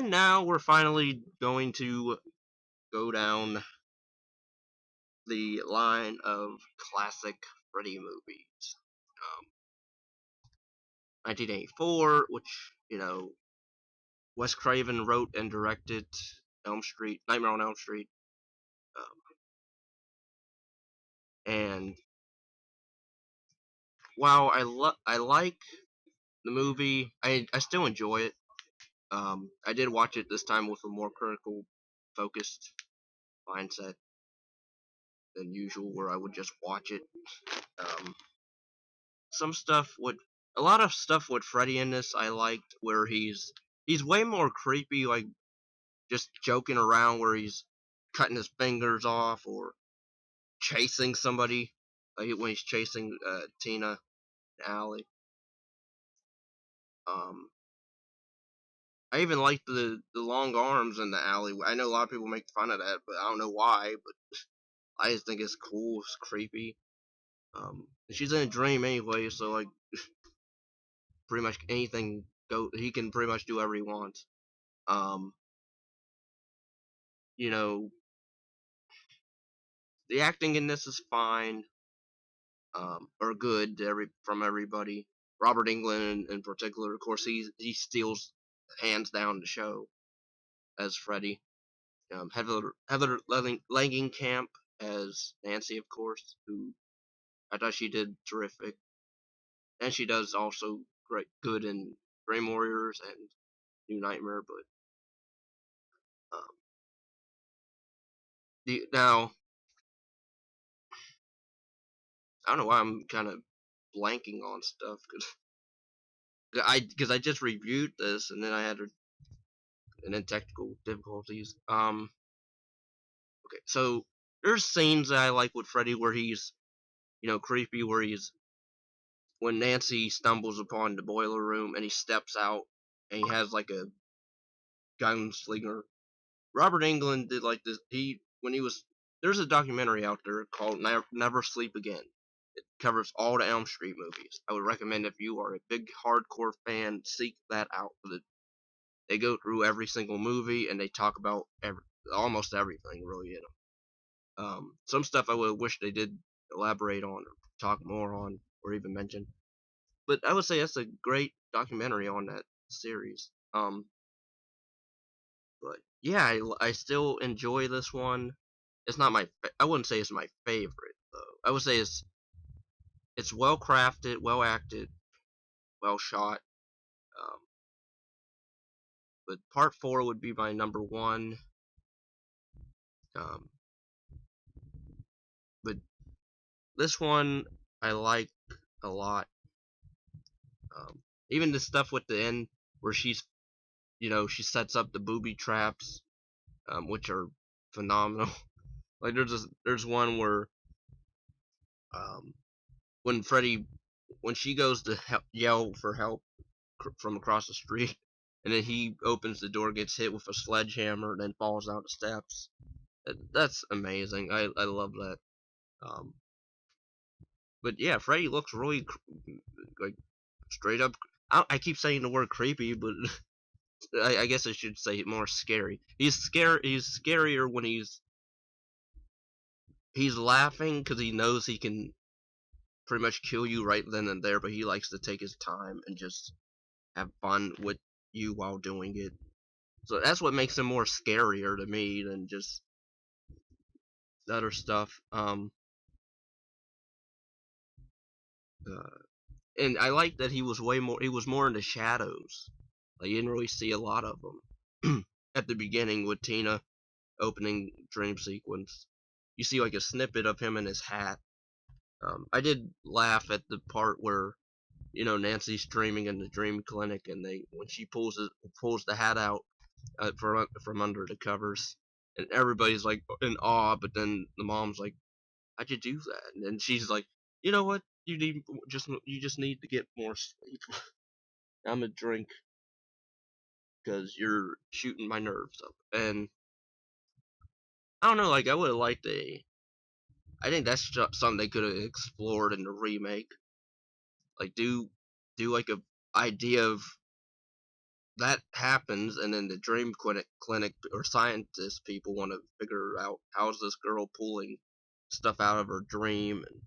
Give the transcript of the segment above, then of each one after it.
And now we're finally going to go down the line of classic Freddy movies. 1984, which, Wes Craven wrote and directed. Nightmare on Elm Street. And while I like the movie, I still enjoy it. I did watch it this time with a more critical focused mindset than usual, where I would just watch it. Um, a lot of stuff with Freddy in this I liked, where he's way more creepy, like just joking around, where he's cutting his fingers off or chasing somebody, like when he's chasing Tina in the alley. I even like the long arms in the alley. I know a lot of people make fun of that, but I don't know why. But I just think it's cool. It's creepy. She's in a dream anyway, so like pretty much anything he can pretty much do whatever he wants. Um, you know, the acting in this is fine, or good from everybody. Robert Englund in particular, of course, he steals hands down the show as Freddy. Heather Langenkamp as Nancy, of course, who I thought she did terrific, and she does also good in Dream Warriors and New Nightmare. But now I don't know why I'm kind of blanking on stuff because I just reviewed this and then I had and then technical difficulties. Okay, so there's scenes that I like with Freddy where he's creepy, where he's when Nancy stumbles upon the boiler room and he steps out and he has like a gunslinger. Robert Englund did like this. There's a documentary out there called Never Sleep Again. It covers all the Elm Street movies. I would recommend, if you are a big hardcore fan, seek that out. They go through every single movie and they talk about almost everything really in them. Some stuff I would wish they did elaborate on or talk more on or even mention. But I would say that's a great documentary on that series. But yeah, I still enjoy this one. It's not I wouldn't say it's my favorite though. I would say it's well crafted, well acted, well shot. Um, but part 4 would be my number 1. Um, but this one I like a lot. Even the stuff with the end where she sets up the booby traps, which are phenomenal. Like there's one where when she goes to yell for help from across the street, and then he opens the door, gets hit with a sledgehammer, and then falls down the steps. That's amazing. I love that. Um, but yeah, Freddy looks really like straight up. I keep saying the word creepy, but I guess I should say more scary. He's scarier when he's laughing because he knows he can pretty much kill you right then and there, but he likes to take his time and just have fun with you while doing it. So that's what makes him more scarier to me than just the other stuff. And I like that he was more in the shadows. Like you didn't really see a lot of them at the beginning with Tina opening dream sequence. You see like a snippet of him in his hat. I did laugh at the part where Nancy's dreaming in the dream clinic, and when she pulls the hat out from under the covers, and everybody's like in awe, but then the mom's like, "How'd you do that?" And then she's like, "You know what? You just need to get more sleep. I'm gonna drink because you're shooting my nerves up." And I don't know, like I would have liked I think that's something they could have explored in the remake. Like do like a idea of that happens, and then the dream clinic or scientist people want to figure out how's this girl pulling stuff out of her dream, and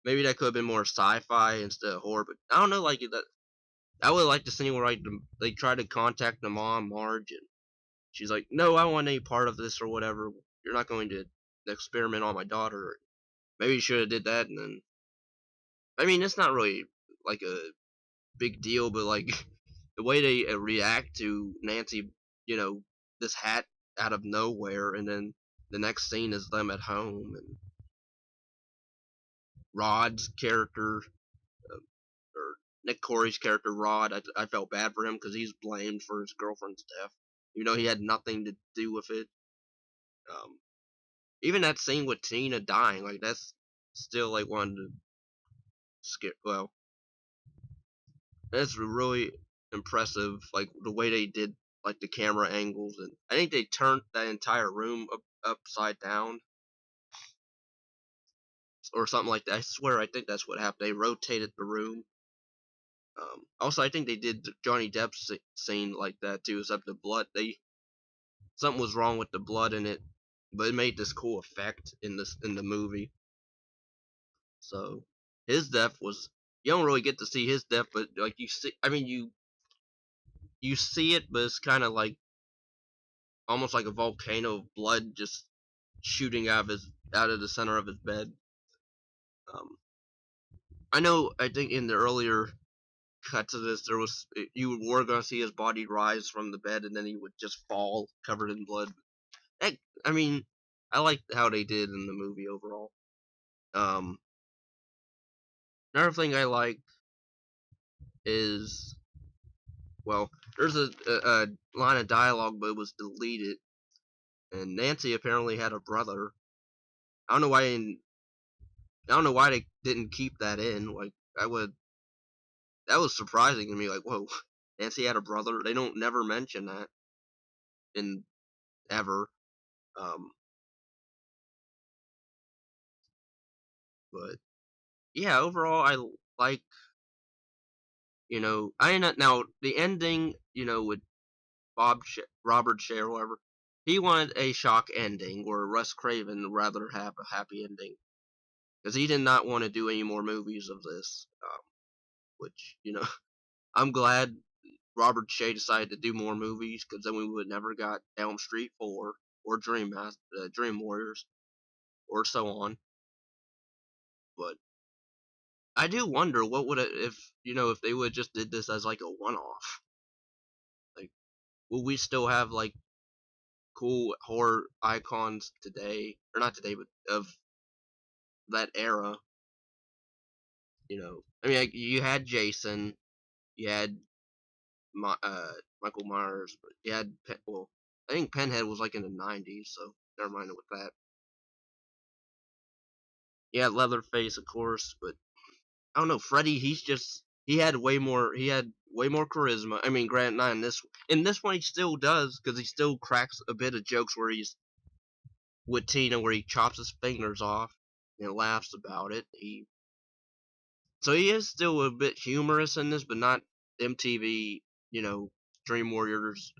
maybe that could have been more sci-fi instead of horror. But I don't know, like that. I would like the scene where like they try to contact the mom, Marge, and she's like, "No, I want any part of this or whatever. You're not going to experiment on my daughter." Maybe you should have did that, and then I mean, it's not really like a big deal, but like the way they react to Nancy, you know, this hat out of nowhere, and then the next scene is them at home, and Rod's character, or Nick Corey's character, Rod, I felt bad for him because he's blamed for his girlfriend's death, even though he had nothing to do with it. Um, Even that scene with Tina dying, like that's still like one of the scare. Well, that's really impressive, like the way they did like the camera angles, and I think they turned that entire room upside down or something like that. I swear, I think that's what happened. They rotated the room. Also, I think they did Johnny Depp's scene like that too, except the blood. Something was wrong with the blood in it, but it made this cool effect in the movie. So his death was, you don't really get to see his death, but like you see, I mean you see it, but it's kind of like almost like a volcano of blood just shooting out of the center of his bed. Um, I know. I think in the earlier cuts of this, there was you were gonna see his body rise from the bed, and then he would just fall covered in blood. That, I mean, I liked how they did in the movie overall. Um, Another thing I like is, well, there's a line of dialogue, but it was deleted, and Nancy apparently had a brother. I don't know why. I don't know why they didn't keep that in. Like, I would. That was surprising to me. Like, whoa, Nancy had a brother. They don't never mention that in ever. Um, but yeah, overall, I like. I not now the ending. With Robert Share, or whatever. He wanted a shock ending, where Wes Craven would rather have a happy ending because he did not want to do any more movies of this. Which I'm glad Robert Shea decided to do more movies, because then we would never got Elm Street 4 or Dream Warriors or so on. But I do wonder what would it, if they would just did this as like a one-off. Like, will we still have like cool horror icons today, or not today, but of that era? I mean, like, you had Jason, you had Michael Myers, but you had well, I think Pinhead was like in the '90s, so never mind with that. Yeah, Leatherface, of course, but I don't know. Freddy, he had way more charisma. I mean, granted, not in this one he still does, because he still cracks a bit of jokes where he's with Tina, where he chops his fingers off and laughs about it. So he is still a bit humorous in this, but not MTV, Dream Warriors,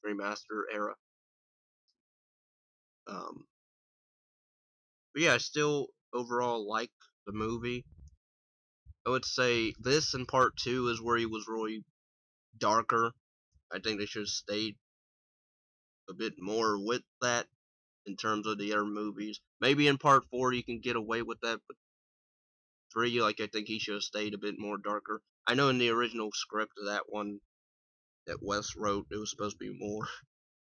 Dream Master era. Um, but yeah, I still overall like the movie. I would say this and part two is where he was really darker. I think they should have stayed a bit more with that in terms of the other movies. Maybe in part four you can get away with that, but three, like, I think he should have stayed a bit more darker. I know in the original script of that one that Wes wrote, it was supposed to be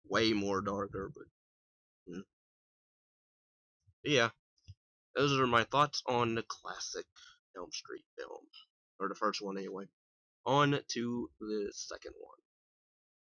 way more darker, but yeah, those are my thoughts on the classic Elm Street film, or the first one anyway. On to the second one.